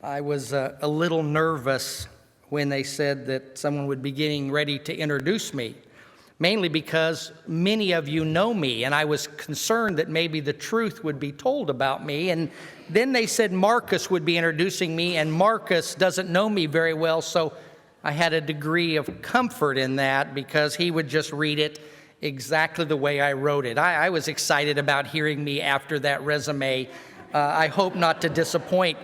I was a little nervous when they said that someone would be getting ready to introduce me, mainly because many of you know me, and I was concerned that maybe the truth would be told about me. And then they said Marcus would be introducing me, and Marcus doesn't know me very well, so I had a degree of comfort in that because he would just read it exactly the way I wrote it. I was excited about hearing me after that resume. I hope not to disappoint.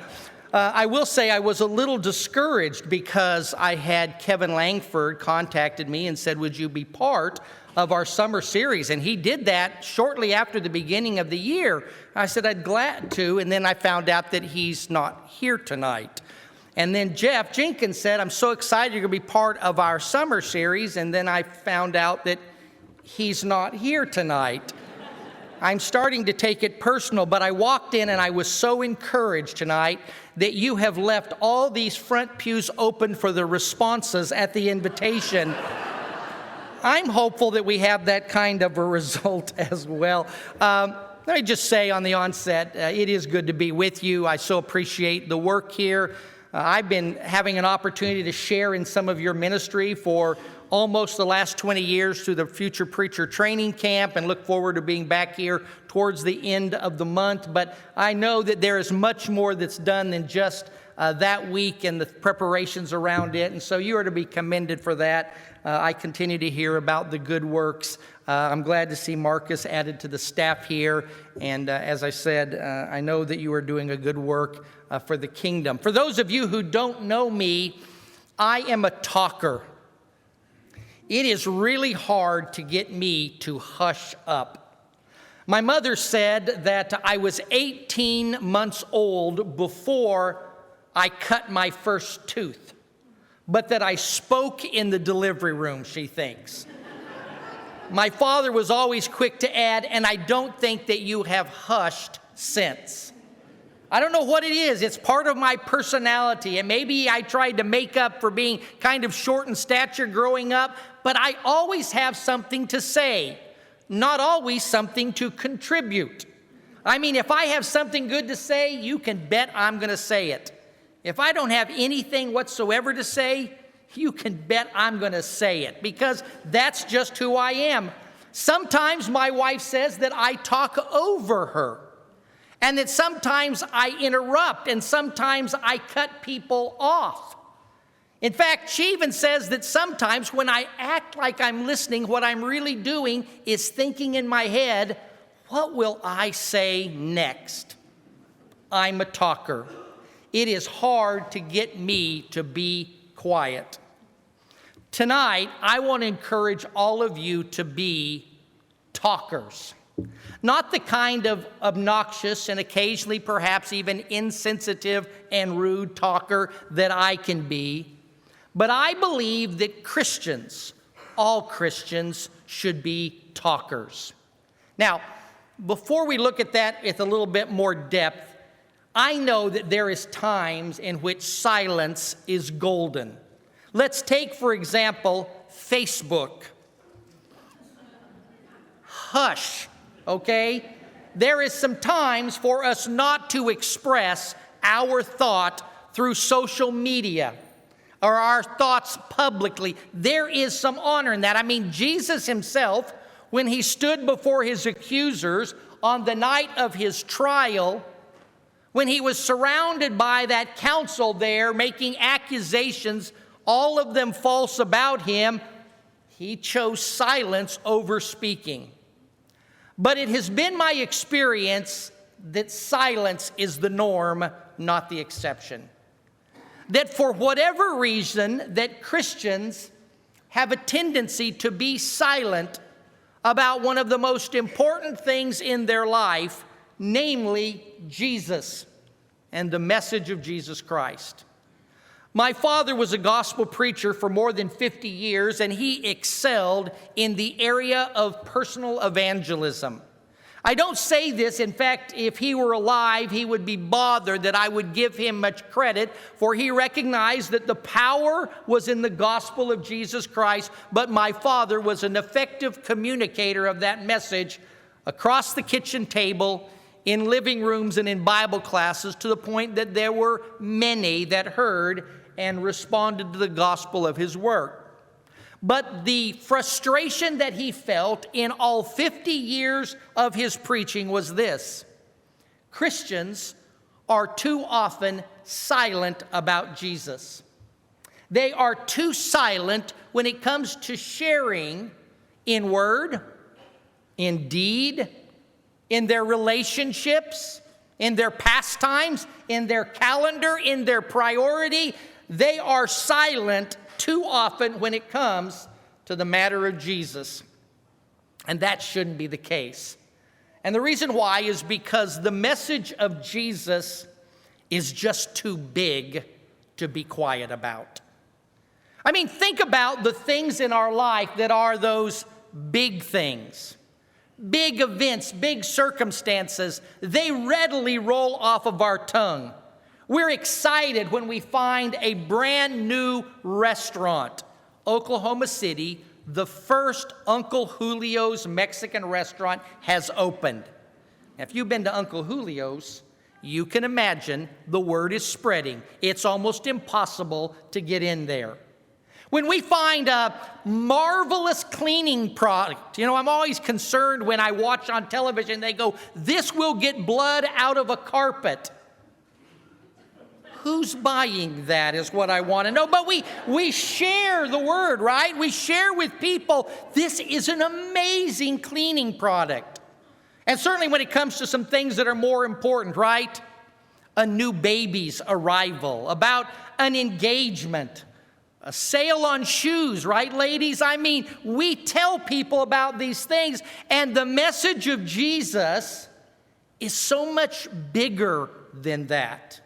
I will say I was a little discouraged because I had Kevin Langford contacted me and said, would you be part of our summer series? And he did that shortly after the beginning of the year. I said, I'd glad to. And then I found out that he's not here tonight. And then Jeff Jenkins said, I'm so excited you're going to be part of our summer series. And then I found out that he's not here tonight. I'm starting to take it personal, but I walked in and I was so encouraged tonight that you have left all these front pews open for the responses at the invitation. I'm hopeful that we have that kind of a result as well. Let me just say on the onset, it is good to be with you. I so appreciate the work here. I've been having an opportunity to share in some of your ministry for almost the last 20 years through the Future Preacher Training Camp, and look forward to being back here towards the end of the month. But I know that there is much more that's done than just that week and the preparations around it, and so you are to be commended for that. I continue to hear about the good works. I'm glad to see Marcus added to the staff here, and as I said, I know that you are doing a good work for the kingdom. For those of you who don't know me, I am a talker. It is really hard to get me to hush up. My mother said that I was 18 months old before I cut my first tooth, but that I spoke in the delivery room, she thinks. My father was always quick to add, and I don't think that you have hushed since. I don't know what it is. It's part of my personality, and maybe I tried to make up for being kind of short in stature growing up, but I always have something to say, not always something to contribute. I mean, if I have something good to say, you can bet I'm going to say it. If I don't have anything whatsoever to say, you can bet I'm going to say it, because that's just who I am. Sometimes my wife says that I talk over her, and that sometimes I interrupt, and sometimes I cut people off. In fact, she even says that sometimes when I act like I'm listening, what I'm really doing is thinking in my head, what will I say next? I'm a talker. It is hard to get me to be quiet. Tonight, I want to encourage all of you to be talkers. Not the kind of obnoxious and occasionally perhaps even insensitive and rude talker that I can be, but I believe that Christians, all Christians, should be talkers. Now, before we look at that with a little bit more depth, I know that there is times in which silence is golden. Let's take, for example, Facebook. Hush. Okay? There is some times for us not to express our thought through social media or our thoughts publicly. There is some honor in that. I mean, Jesus himself, when he stood before his accusers on the night of his trial, when he was surrounded by that council there making accusations, all of them false about him, he chose silence over speaking. But it has been my experience that silence is the norm, not the exception. That for whatever reason, that Christians have a tendency to be silent about one of the most important things in their life, namely Jesus and the message of Jesus Christ. My father was a gospel preacher for more than 50 years, and he excelled in the area of personal evangelism. I don't say this, in fact, if he were alive, he would be bothered that I would give him much credit, for he recognized that the power was in the gospel of Jesus Christ, but my father was an effective communicator of that message across the kitchen table in living rooms and in Bible classes, to the point that there were many that heard and responded to the gospel of his work. But the frustration that he felt in all 50 years of his preaching was this: Christians are too often silent about Jesus. They are too silent when it comes to sharing in word, in deed, in their relationships, in their pastimes, in their calendar, in their priority. They are silent too often when it comes to the matter of Jesus. And that shouldn't be the case. And the reason why is because the message of Jesus is just too big to be quiet about. I mean, think about the things in our life that are those big things, big events, big circumstances. They readily roll off of our tongue. We're excited when we find a brand new restaurant. Oklahoma City, the first Uncle Julio's Mexican restaurant has opened. Now, if you've been to Uncle Julio's, you can imagine the word is spreading. It's almost impossible to get in there. When we find a marvelous cleaning product, I'm always concerned when I watch on television, they go, "This will get blood out of a carpet." Who's buying that is what I want to know. But we share the word, right? We share with people, this is an amazing cleaning product. And certainly when it comes to some things that are more important, right? A new baby's arrival, about an engagement, a sale on shoes, right, ladies? I mean, we tell people about these things, and the message of Jesus is so much bigger than that.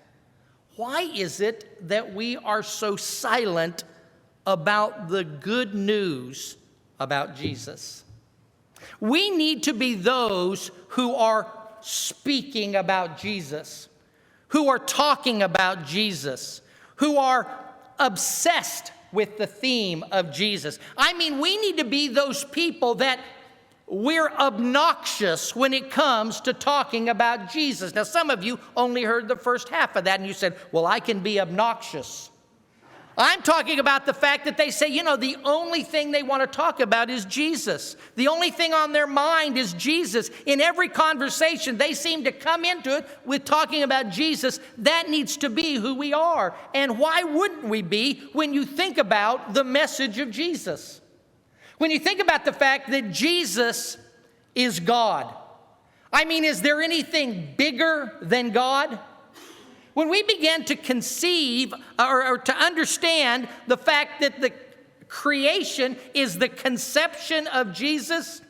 Why is it that we are so silent about the good news about Jesus? We need to be those who are speaking about Jesus, who are talking about Jesus, who are obsessed with the theme of Jesus. I mean, we need to be those people that we're obnoxious when it comes to talking about Jesus. Now, some of you only heard the first half of that and you said, well, I can be obnoxious. I'm talking about the fact that they say, the only thing they want to talk about is Jesus. The only thing on their mind is Jesus. In every conversation, they seem to come into it with talking about Jesus. That needs to be who we are. And why wouldn't we be when you think about the message of Jesus? When you think about the fact that Jesus is God. I mean, is there anything bigger than God? When we begin to conceive or to understand the fact that the creation is the conception of Jesus,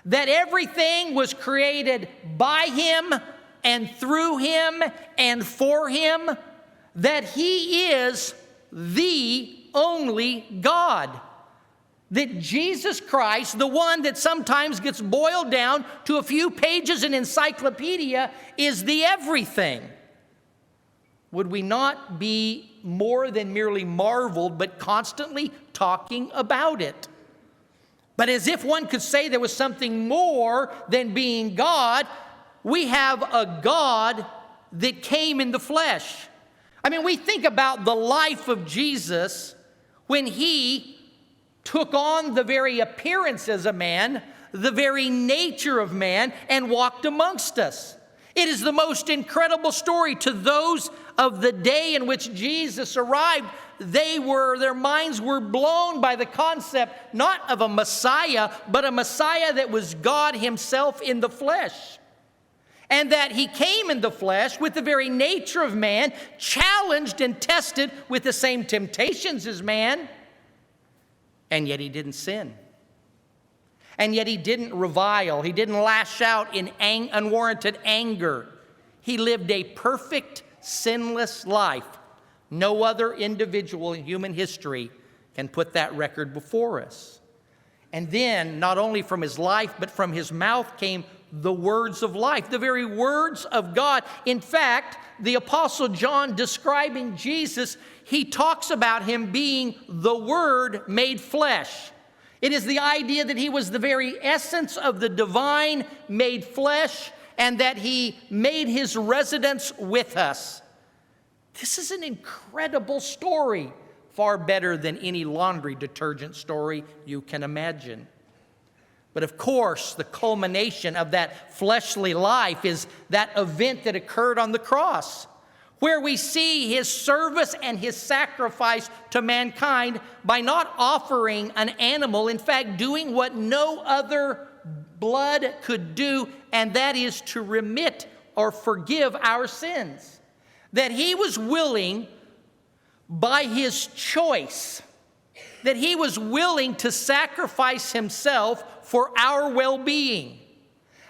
that everything was created by him and through him and for him, that he is the only God. That Jesus Christ, the one that sometimes gets boiled down to a few pages in encyclopedia, is the everything. Would we not be more than merely marveled, but constantly talking about it? But as if one could say there was something more than being God, we have a God that came in the flesh. I mean, we think about the life of Jesus when he took on the very appearance as a man, the very nature of man, and walked amongst us. It is the most incredible story. To those of the day in which Jesus arrived, their minds were blown by the concept not of a Messiah, but a Messiah that was God himself in the flesh. And that he came in the flesh with the very nature of man, challenged and tested with the same temptations as man. And yet he didn't sin. And yet he didn't revile. He didn't lash out in unwarranted anger. He lived a perfect, sinless life. No other individual in human history can put that record before us. And then, not only from his life, but from his mouth came the words of life, the very words of God. In fact, the Apostle John, describing Jesus, he talks about him being the Word made flesh. It is the idea that he was the very essence of the divine made flesh, and that he made his residence with us. This is an incredible story, far better than any laundry detergent story you can imagine. But of course, the culmination of that fleshly life is that event that occurred on the cross, where we see his service and his sacrifice to mankind by not offering an animal, in fact, doing what no other blood could do, and that is to remit or forgive our sins. That he was willing, by his choice, that he was willing to sacrifice himself for our well-being.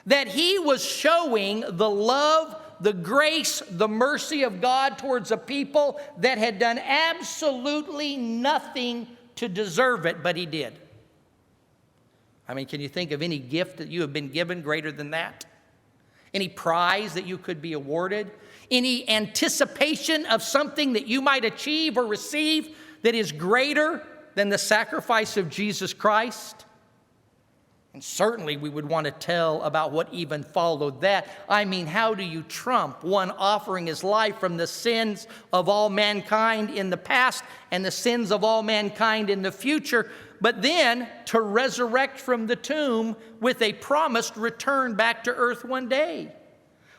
That he was showing the love, the grace, the mercy of God towards a people that had done absolutely nothing to deserve it, but he did. I mean, can you think of any gift that you have been given greater than that? Any prize that you could be awarded? Any anticipation of something that you might achieve or receive that is greater than the sacrifice of Jesus Christ? And certainly we would want to tell about what even followed that. I mean, how do you trump one offering his life from the sins of all mankind in the past and the sins of all mankind in the future, but then to resurrect from the tomb with a promised return back to earth one day?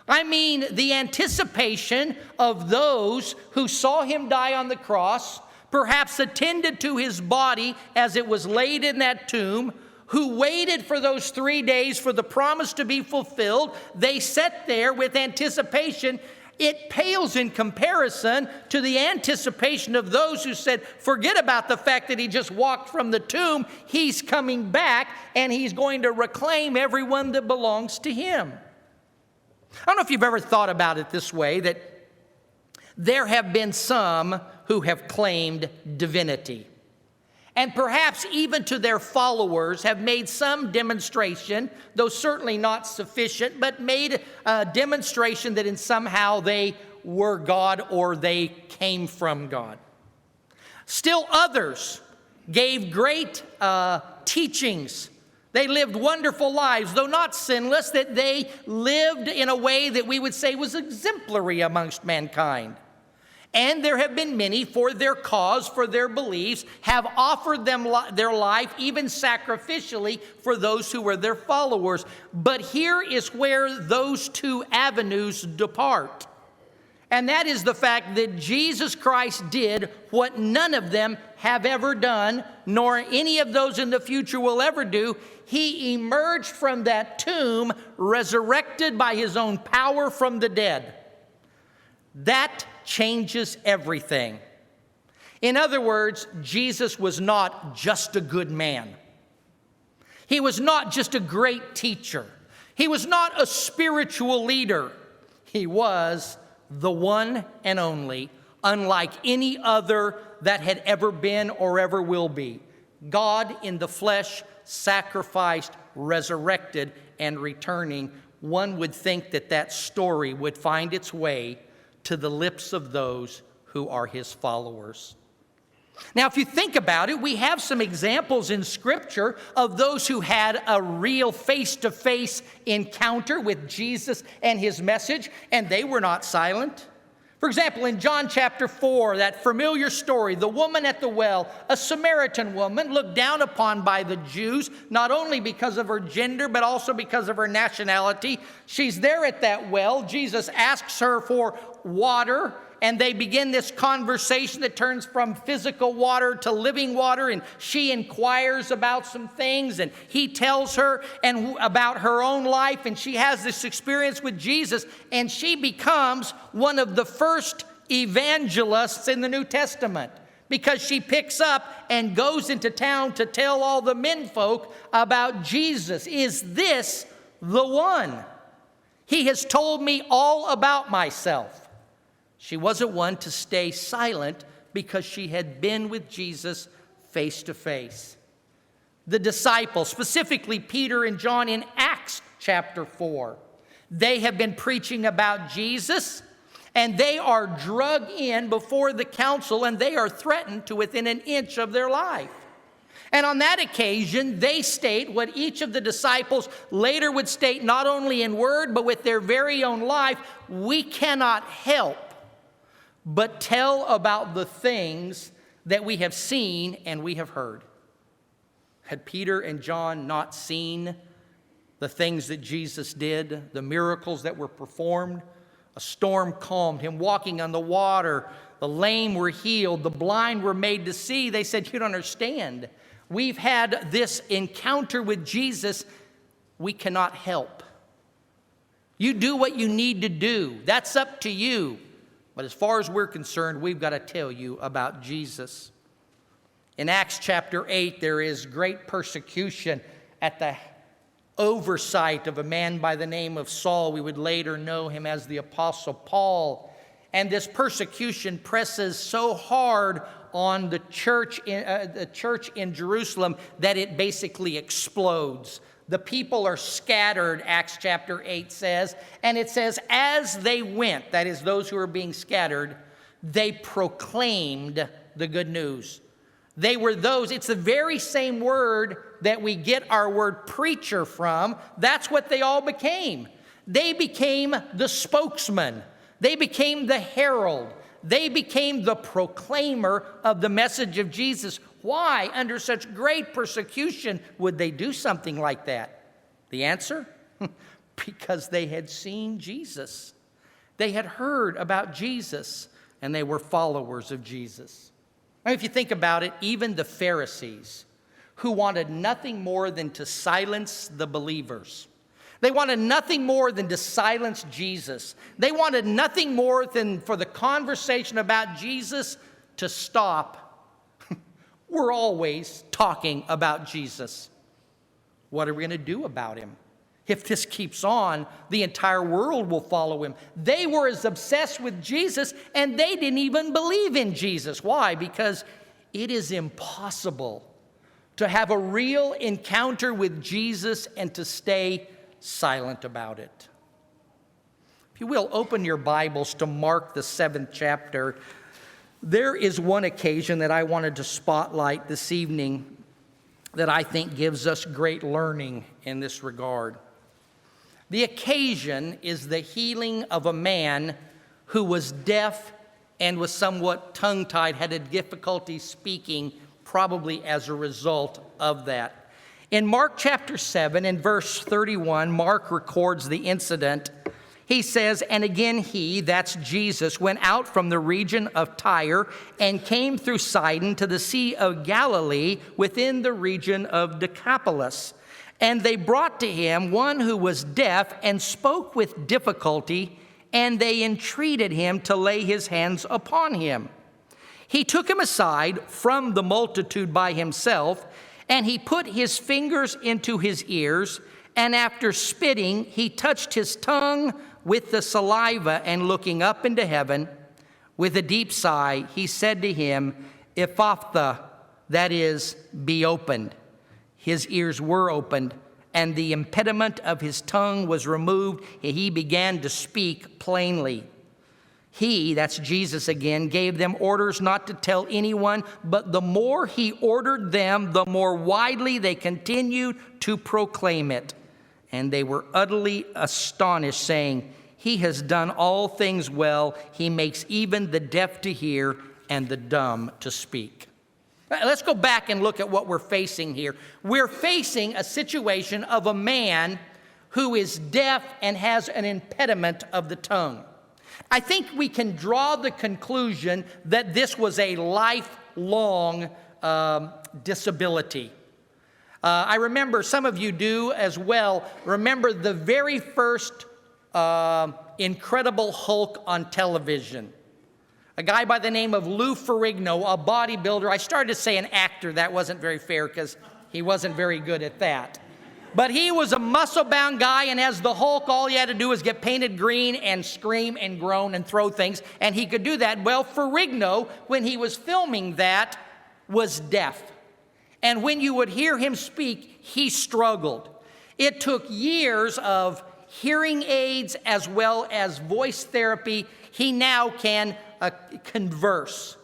I mean, the anticipation of those who saw him die on the cross, perhaps attended to his body as it was laid in that tomb, who waited for those 3 days for the promise to be fulfilled. They sat there with anticipation. It pales in comparison to the anticipation of those who said, forget about the fact that he just walked from the tomb. He's coming back, and he's going to reclaim everyone that belongs to him. I don't know if you've ever thought about it this way, that there have been some who have claimed divinity, and perhaps even to their followers have made some demonstration, though certainly not sufficient, but made a demonstration that in somehow they were God or they came from God. Still others gave great teachings. They lived wonderful lives, though not sinless, that they lived in a way that we would say was exemplary amongst mankind. And there have been many, for their cause, for their beliefs, have offered them their life, even sacrificially, for those who were their followers. But here is where those two avenues depart. And that is the fact that Jesus Christ did what none of them have ever done, nor any of those in the future will ever do. He emerged from that tomb, resurrected by his own power from the dead. That changes everything. In other words, Jesus was not just a good man. He was not just a great teacher. He was not a spiritual leader. He was the one and only, unlike any other that had ever been or ever will be. God in the flesh, sacrificed, resurrected, and returning. One would think that that story would find its way to the lips of those who are his followers. Now, if you think about it, we have some examples in Scripture of those who had a real face-to-face encounter with Jesus and his message, and they were not silent. For example, in John chapter 4, that familiar story, the woman at the well, a Samaritan woman looked down upon by the Jews, not only because of her gender, but also because of her nationality. She's there at that well. Jesus asks her for water, and they begin this conversation that turns from physical water to living water, and she inquires about some things, and he tells her about her own life, and she has this experience with Jesus, and she becomes one of the first evangelists in the New Testament, because she picks up and goes into town to tell all the menfolk about Jesus. Is this the one? He has told me all about myself. She wasn't one to stay silent because she had been with Jesus face to face. The disciples, specifically Peter and John in Acts chapter 4, they have been preaching about Jesus, and they are drug in before the council, and they are threatened to within an inch of their life. And on that occasion, they state what each of the disciples later would state not only in word, but with their very own life. We cannot help but tell about the things that we have seen and we have heard. Had Peter and John not seen the things that Jesus did, the miracles that were performed? A storm calmed, him walking on the water, the lame were healed, the blind were made to see. They said, you don't understand. We've had this encounter with Jesus. We cannot help. You do what you need to do. That's up to you. But as far as we're concerned, we've got to tell you about Jesus. In Acts chapter 8, there is great persecution at the oversight of a man by the name of Saul. We would later know him as the Apostle Paul. And this persecution presses so hard on the church in Jerusalem that it basically explodes. The people are scattered, Acts chapter 8 says, and it says, as they went, that is, those who are being scattered, they proclaimed the good news. They were those, it's the very same word that we get our word preacher from. That's what they all became. They became the spokesman. They became the herald. They became the proclaimer of the message of Jesus. Why, under such great persecution, would they do something like that? The answer? Because they had seen Jesus. They had heard about Jesus, and they were followers of Jesus. Now, if you think about it, even the Pharisees, who wanted nothing more than to silence the believers. They wanted nothing more than to silence Jesus. They wanted nothing more than for the conversation about Jesus to stop. We're always talking about Jesus. What are we going to do about him? If this keeps on, the entire world will follow him. They were as obsessed with Jesus, and they didn't even believe in Jesus. Why? Because it is impossible to have a real encounter with Jesus and to stay silent about it. If you will, open your Bibles to Mark, the 7th chapter. There is one occasion that I wanted to spotlight this evening that I think gives us great learning in this regard. The occasion is the healing of a man who was deaf and was somewhat tongue-tied, had a difficulty speaking, probably as a result of that. In Mark chapter 7 and verse 31, Mark records the incident. He says, and again he, that's Jesus, went out from the region of Tyre and came through Sidon to the Sea of Galilee within the region of Decapolis. And they brought to him one who was deaf and spoke with difficulty, and they entreated him to lay his hands upon him. He took him aside from the multitude by himself, and he put his fingers into his ears, and after spitting, he touched his tongue with the saliva, and looking up into heaven, with a deep sigh, he said to him, Ephphatha, that is, be opened. His ears were opened, and the impediment of his tongue was removed, and he began to speak plainly. He, that's Jesus again, gave them orders not to tell anyone, but the more he ordered them, the more widely they continued to proclaim it. And they were utterly astonished, saying, He has done all things well. He makes even the deaf to hear and the dumb to speak. Let's go back and look at what we're facing here. We're facing a situation of a man who is deaf and has an impediment of the tongue. I think we can draw the conclusion that this was a lifelong disability. I remember, some of you do as well, remember the very first Incredible Hulk on television. A guy by the name of Lou Ferrigno, a bodybuilder. I started to say an actor. That wasn't very fair because he wasn't very good at that. But he was a muscle-bound guy, and as the Hulk, all he had to do was get painted green and scream and groan and throw things, and he could do that. Well, Ferrigno, when he was filming that, was deaf. And when you would hear him speak, he struggled. It took years of hearing aids as well as voice therapy. He now can converse.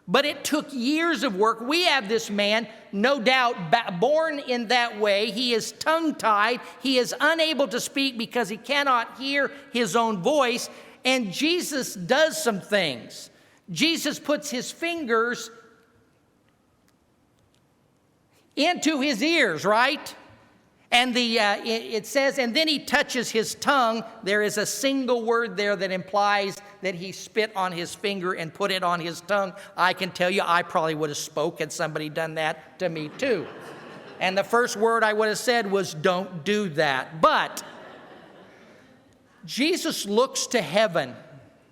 But it took years of work. We have this man, no doubt, born in that way. He is tongue-tied. He is unable to speak because he cannot hear his own voice. And Jesus does some things. Jesus puts his fingers into his ears, right? And it says, and then he touches his tongue. There is a single word there that implies that he spit on his finger and put it on his tongue. I can tell you, I probably would have spoke had somebody done that to me too. And the first word I would have said was, don't do that. But Jesus looks to heaven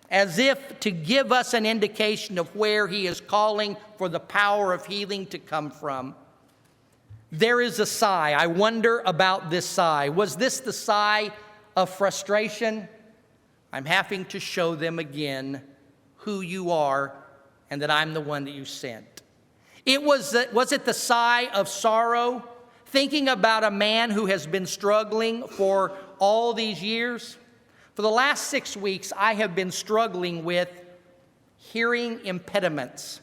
as if to give us an indication of where he is calling for the power of healing to come from. There is a sigh. I wonder about this sigh. Was this the sigh of frustration? I'm having to show them again who you are and that I'm the one that you sent. Was it the sigh of sorrow, thinking about a man who has been struggling for all these years? For the last 6 weeks, I have been struggling with hearing impediments.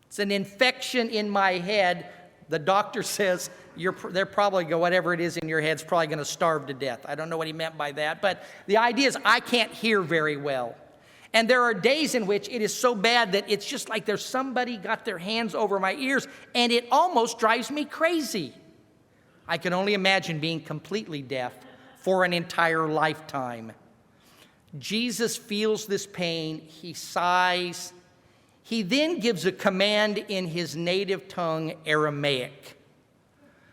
It's an infection in my head. The doctor says they're probably whatever it is in your head's probably going to starve to death. I don't know what he meant by that, but the idea is I can't hear very well. And there are days in which it is so bad that it's just like there's somebody got their hands over my ears, and it almost drives me crazy. I can only imagine being completely deaf for an entire lifetime. Jesus feels this pain. He sighs. He then gives a command in his native tongue, Aramaic,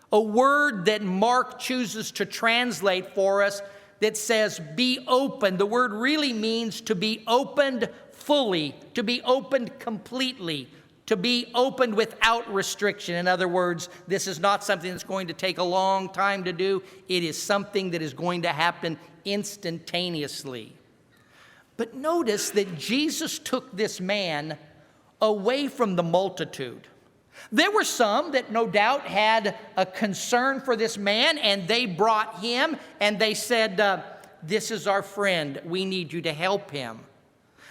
a word that Mark chooses to translate for us that says, be open. The word really means to be opened fully, to be opened completely, to be opened without restriction. In other words, this is not something that's going to take a long time to do. It is something that is going to happen instantaneously. But notice that Jesus took this man away from the multitude. There were some that no doubt had a concern for this man, and they brought him and they said, this is our friend. We need you to help him.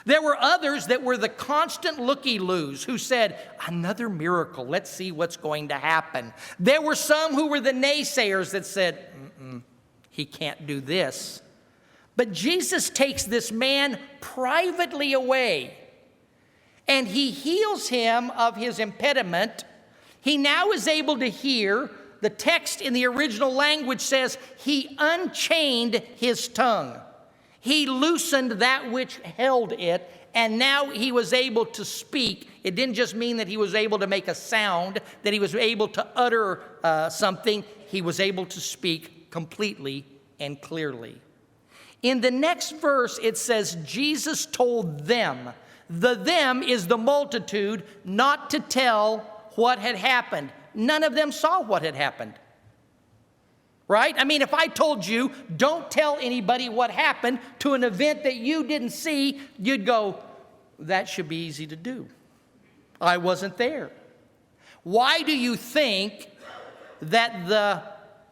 There were others that were the constant looky-loos who said, another miracle. Let's see what's going to happen. There were some who were the naysayers that said, he can't do this. But Jesus takes this man privately away, and he heals him of his impediment. He now is able to hear. The text in the original language says he unchained his tongue. He loosened that which held it, and now he was able to speak. It didn't just mean that he was able to make a sound, that he was able to utter something. He was able to speak completely and clearly. In the next verse, it says, Jesus told them. The them is the multitude, not to tell what had happened. None of them saw what had happened. Right? I mean, if I told you, don't tell anybody what happened to an event that you didn't see, you'd go, that should be easy to do. I wasn't there. Why do you think that the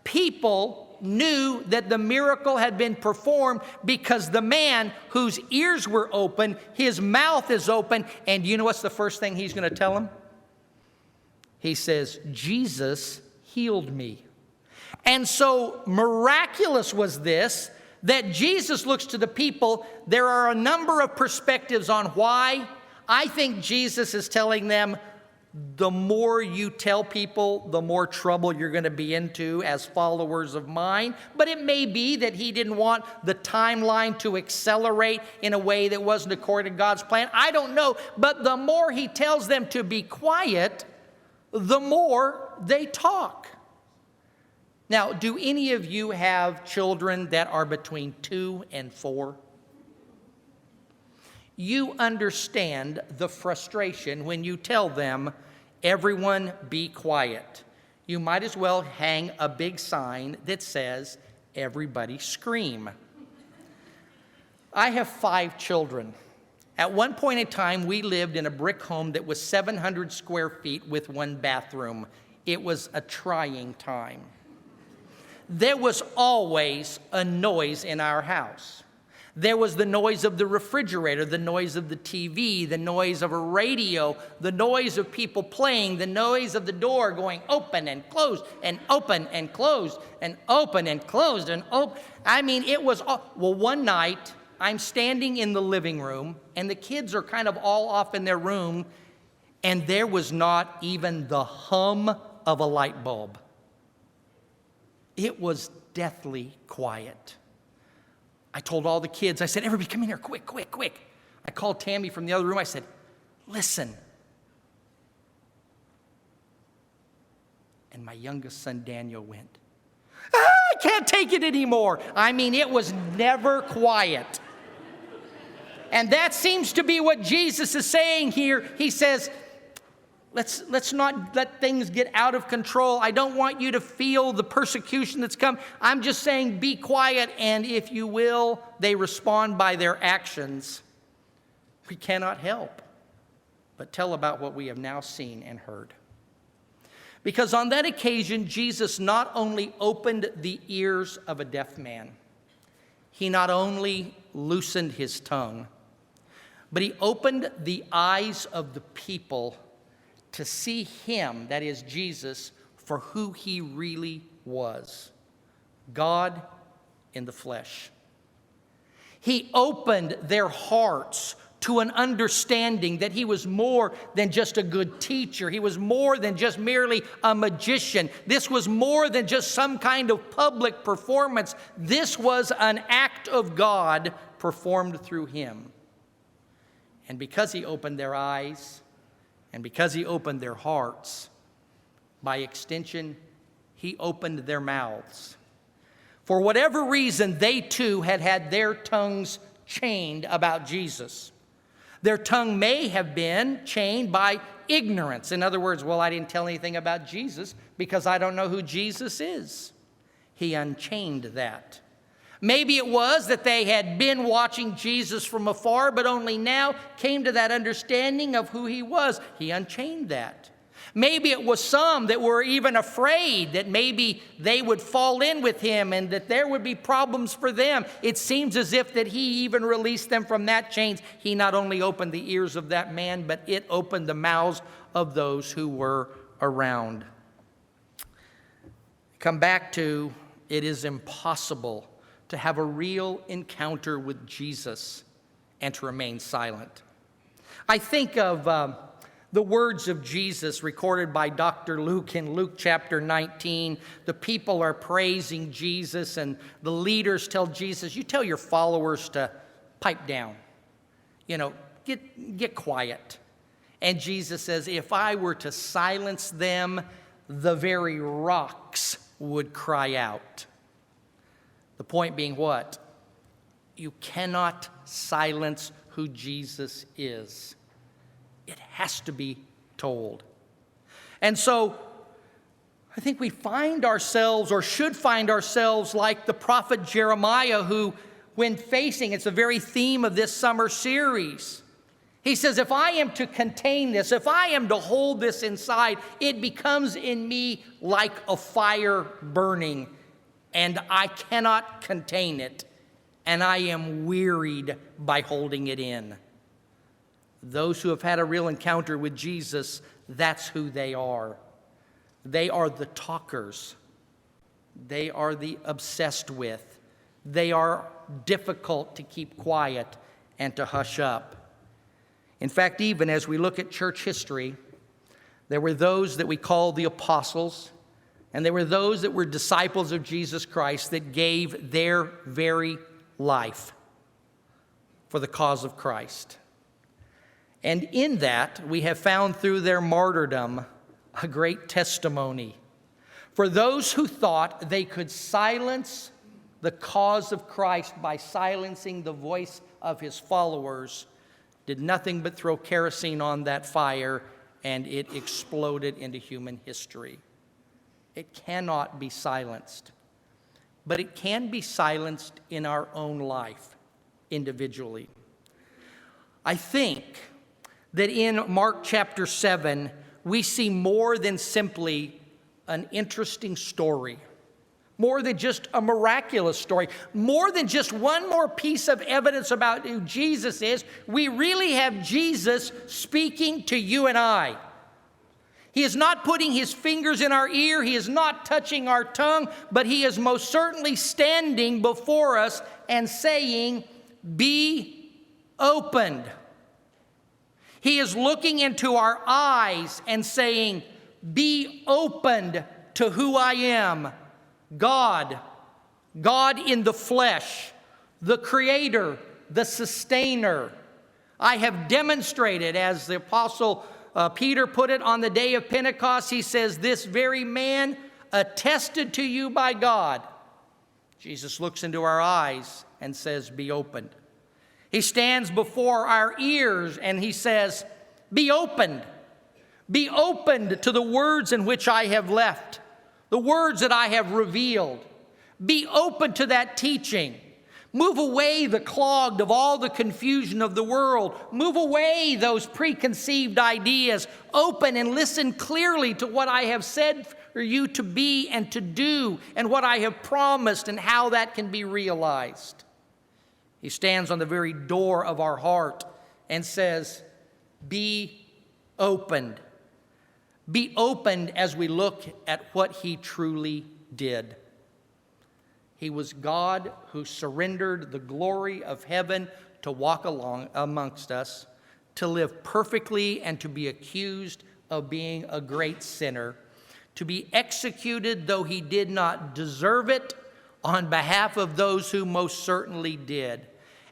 people knew that the miracle had been performed? Because the man whose ears were open, his mouth is open, and you know what's the first thing he's going to tell him? He says, Jesus healed me. And so miraculous was this, that Jesus looks to the people. There are a number of perspectives on why. I think Jesus is telling them, the more you tell people, the more trouble you're going to be into as followers of mine. But it may be that he didn't want the timeline to accelerate in a way that wasn't according to God's plan. I don't know. But the more he tells them to be quiet, the more they talk. Now, do any of you have children that are between 2 and 4? You understand the frustration when you tell them, everyone be quiet. You might as well hang a big sign that says, everybody scream. I have 5 children. At one point in time, we lived in a brick home that was 700 square feet with 1 bathroom. It was a trying time. There was always a noise in our house. There was the noise of the refrigerator, the noise of the TV, the noise of a radio, the noise of people playing, the noise of the door going open and closed and open and closed and open and closed and open. I mean, it was, well, one night I'm standing in the living room and the kids are kind of all off in their room, and there was not even the hum of a light bulb. It was deathly quiet. I told all the kids, I said, everybody come in here, quick, quick, quick. I called Tammy from the other room. I said, listen. And my youngest son, Daniel, went, I can't take it anymore. I mean, it was never quiet. And that seems to be what Jesus is saying here. He says, let's not let things get out of control. I don't want you to feel the persecution that's come. I'm just saying be quiet, and if you will, they respond by their actions. We cannot help but tell about what we have now seen and heard. Because on that occasion, Jesus not only opened the ears of a deaf man, he not only loosened his tongue, but he opened the eyes of the people to see him, that is Jesus, for who he really was, God in the flesh. He opened their hearts to an understanding that he was more than just a good teacher. He was more than just merely a magician. This was more than just some kind of public performance. This was an act of God performed through him. And because he opened their eyes, and because he opened their hearts, by extension, he opened their mouths. For whatever reason, they too had had their tongues chained about Jesus. Their tongue may have been chained by ignorance. In other words, well, I didn't tell anything about Jesus because I don't know who Jesus is. He unchained that. Maybe it was that they had been watching Jesus from afar, but only now came to that understanding of who he was. He unchained that. Maybe it was some that were even afraid that maybe they would fall in with him and that there would be problems for them. It seems as if that he even released them from that chains. He not only opened the ears of that man, but it opened the mouths of those who were around. Come back to, it is impossible to have a real encounter with Jesus and to remain silent. I think of the words of Jesus recorded by Dr. Luke in Luke chapter 19. The people are praising Jesus, and the leaders tell Jesus, you tell your followers to pipe down. You know, get quiet. And Jesus says, if I were to silence them, the very rocks would cry out. The point being what? You cannot silence who Jesus is. It has to be told. And so I think we find ourselves, or should find ourselves, like the prophet Jeremiah, who, when facing, it's the very theme of this summer series, he says, if I am to contain this, if I am to hold this inside, it becomes in me like a fire burning, and I cannot contain it, and I am wearied by holding it in. Those who have had a real encounter with Jesus, that's who they are. They are the talkers. They are the obsessed with. They are difficult to keep quiet and to hush up. In fact, even as we look at church history, there were those that we call the apostles, and there were those that were disciples of Jesus Christ that gave their very life for the cause of Christ. And in that, we have found through their martyrdom a great testimony. For those who thought they could silence the cause of Christ by silencing the voice of his followers, did nothing but throw kerosene on that fire, and it exploded into human history. It cannot be silenced, but it can be silenced in our own life, individually. I think that in Mark chapter 7, we see more than simply an interesting story, more than just a miraculous story, more than just one more piece of evidence about who Jesus is. We really have Jesus speaking to you and I. He is not putting his fingers in our ear. He is not touching our tongue, but he is most certainly standing before us and saying, be opened. He is looking into our eyes and saying, be opened to who I am, God. God in the flesh, the creator, the sustainer. I have demonstrated, as the apostle Peter put it on the day of Pentecost, he says, this very man attested to you by God. Jesus looks into our eyes and says, be opened. He stands before our ears and he says, be opened. Be opened to the words in which I have left, the words that I have revealed. Be open to that teaching. Move away the clogged of all the confusion of the world. Move away those preconceived ideas. Open and listen clearly to what I have said for you to be and to do, and what I have promised and how that can be realized. He stands on the very door of our heart and says, be opened. Be opened as we look at what he truly did. He was God who surrendered the glory of heaven to walk along amongst us, to live perfectly and to be accused of being a great sinner, to be executed though he did not deserve it on behalf of those who most certainly did.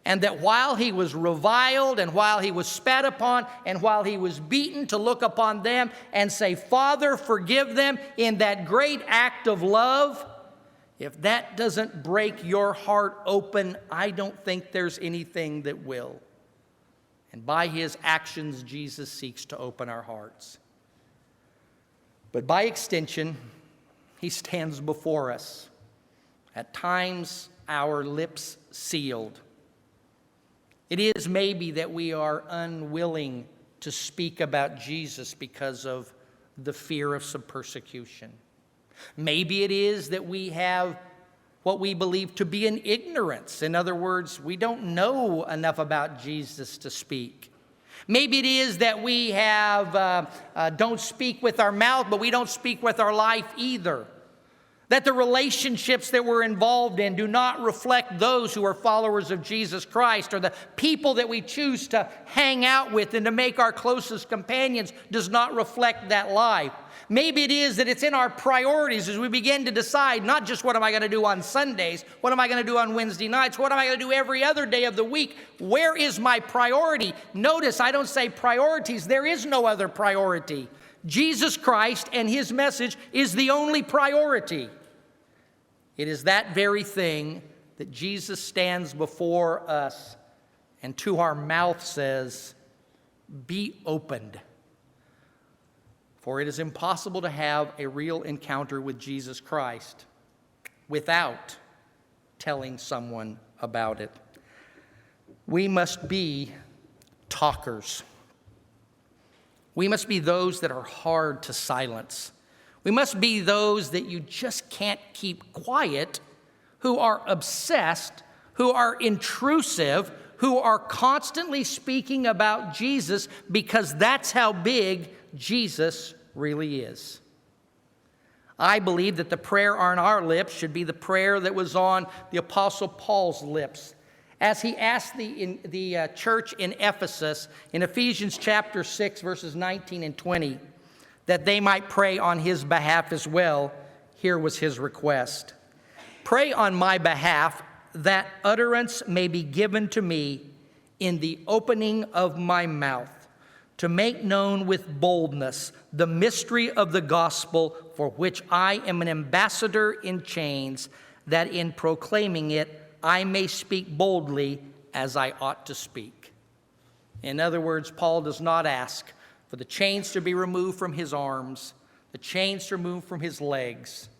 And that while he was reviled and while he was spat upon and while he was beaten, to look upon them and say, Father, forgive them, in that great act of love. If that doesn't break your heart open, I don't think there's anything that will. And by his actions, Jesus seeks to open our hearts. But by extension, he stands before us, at times our lips sealed. It is maybe that we are unwilling to speak about Jesus because of the fear of some persecution. Maybe it is that we have what we believe to be an ignorance. In other words, we don't know enough about Jesus to speak. Maybe it is that we don't speak with our mouth, but we don't speak with our life either. That the relationships that we're involved in do not reflect those who are followers of Jesus Christ, or the people that we choose to hang out with and to make our closest companions does not reflect that life. Maybe it is that it's in our priorities as we begin to decide not just what am I going to do on Sundays, what am I going to do on Wednesday nights, what am I going to do every other day of the week? Where is my priority? Notice I don't say priorities. There is no other priority. Jesus Christ and his message is the only priority. It is that very thing that Jesus stands before us and to our mouth says, be opened. For it is impossible to have a real encounter with Jesus Christ without telling someone about it. We must be talkers. We must be those that are hard to silence. We must be those that you just can't keep quiet, who are obsessed, who are intrusive, who are constantly speaking about Jesus, because that's how big Jesus really is. I believe that the prayer on our lips should be the prayer that was on the Apostle Paul's lips as he asked the church in Ephesus in Ephesians chapter 6, verses 19 and 20, that they might pray on his behalf as well. Here was his request. Pray on my behalf that utterance may be given to me in the opening of my mouth, to make known with boldness the mystery of the gospel, for which I am an ambassador in chains, that in proclaiming it I may speak boldly as I ought to speak. In other words, Paul does not ask for the chains to be removed from his arms, the chains to be removed from his legs,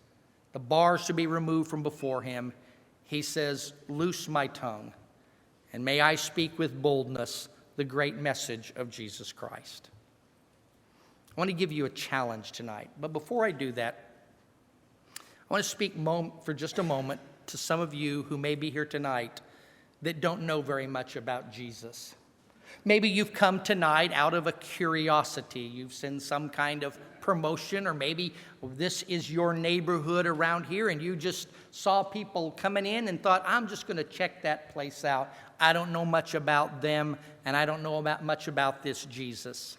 the bars to be removed from before him. He says, loose my tongue, and may I speak with boldness the great message of Jesus Christ. I want to give you a challenge tonight. But before I do that, I want to speak for just a moment to some of you who may be here tonight that don't know very much about Jesus. Maybe you've come tonight out of a curiosity. You've seen some kind of promotion, or maybe this is your neighborhood around here and you just saw people coming in and thought, I'm just going to check that place out. I don't know much about them, and I don't know much about this Jesus.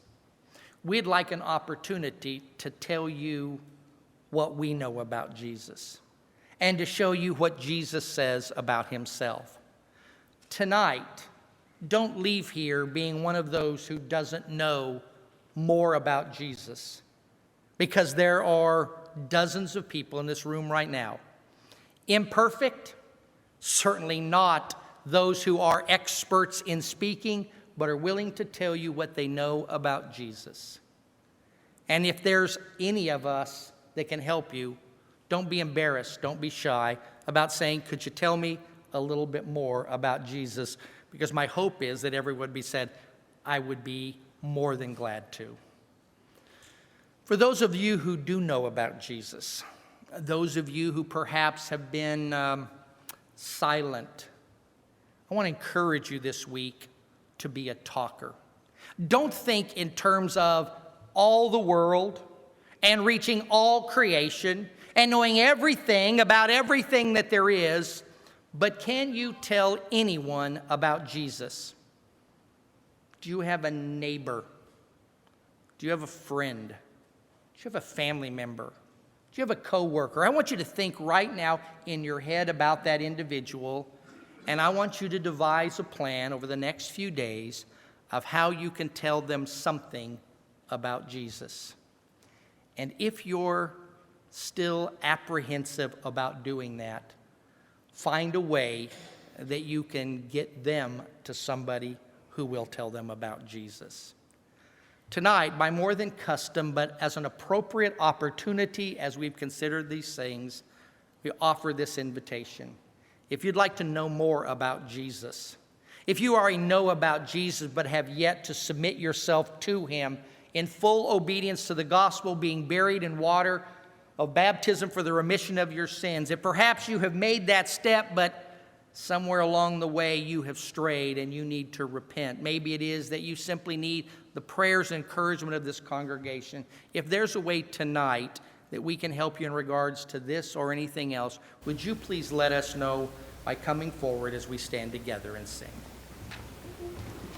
We'd like an opportunity to tell you what we know about Jesus and to show you what Jesus says about himself. Tonight, don't leave here being one of those who doesn't know more about Jesus, because there are dozens of people in this room right now. Imperfect, certainly not those who are experts in speaking, but are willing to tell you what they know about Jesus. And if there's any of us that can help you, don't be embarrassed, don't be shy about saying, could you tell me a little bit more about Jesus? Because my hope is that everyone would be said, I would be more than glad to. For those of you who do know about Jesus, those of you who perhaps have been silent, I want to encourage you this week to be a talker. Don't think in terms of all the world and reaching all creation and knowing everything about everything that there is, but can you tell anyone about Jesus? Do you have a neighbor? Do you have a friend? Do you have a family member? Do you have a coworker? I want you to think right now in your head about that individual, and I want you to devise a plan over the next few days of how you can tell them something about Jesus. And if you're still apprehensive about doing that, find a way that you can get them to somebody who will tell them about Jesus. Tonight, by more than custom, but as an appropriate opportunity as we've considered these things, we offer this invitation. If you'd like to know more about Jesus, if you already know about Jesus but have yet to submit yourself to him in full obedience to the gospel, being buried in water of baptism for the remission of your sins, if perhaps you have made that step but somewhere along the way you have strayed and you need to repent. Maybe it is that you simply need the prayers and encouragement of this congregation. If there's a way tonight that we can help you in regards to this or anything else, would you please let us know by coming forward as we stand together and sing.